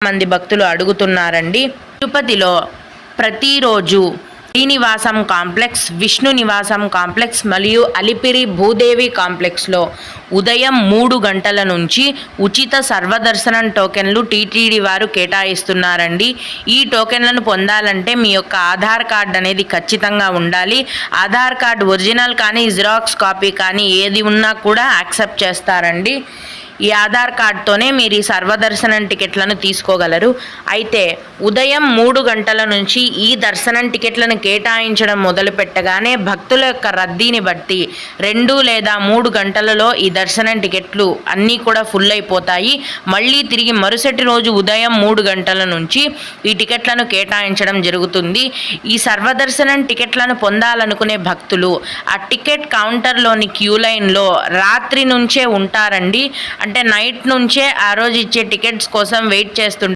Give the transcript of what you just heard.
మంది భక్తులు అడుగుతున్నారండి. తిరుపతిలో ప్రతిరోజు శ్రీనివాసం కాంప్లెక్స్, విష్ణు నివాసం కాంప్లెక్స్ మరియు అలిపిరి భూదేవి కాంప్లెక్స్లో ఉదయం 3 గంటల నుంచి ఉచిత సర్వదర్శనం టోకెన్లు టీటీడీ వారు కేటాయిస్తున్నారండి. ఈ టోకెన్లను పొందాలంటే మీ యొక్క ఆధార్ కార్డ్ అనేది ఖచ్చితంగా ఉండాలి. ఆధార్ కార్డ్ ఒరిజినల్ కానీ జిరాక్స్ కాపీ కానీ ఏది ఉన్నా కూడా యాక్సెప్ట్ చేస్తారండి. ఈ ఆధార్ కార్డ్తోనే మీరు ఈ సర్వదర్శనం టికెట్లను తీసుకోగలరు. అయితే ఉదయం 3 గంటల నుంచి ఈ దర్శనం టికెట్లను కేటాయించడం మొదలుపెట్టగానే భక్తుల యొక్క రద్దీని బట్టి 2 లేదా 3 గంటలలో ఈ దర్శనం టికెట్లు అన్నీ కూడా ఫుల్ అయిపోతాయి. మళ్ళీ తిరిగి మరుసటి రోజు ఉదయం 3 గంటల నుంచి ఈ టికెట్లను కేటాయించడం జరుగుతుంది. ఈ సర్వదర్శనం టికెట్లను పొందాలనుకునే భక్తులు ఆ టికెట్ కౌంటర్లోని క్యూ లైన్లో రాత్రి నుంచే ఉంటారండి. అంటే నైట్ నుంచే ఆ రోజు ఇచ్చే టికెట్స్ కోసం వెయిట్ చేస్తుంటారు.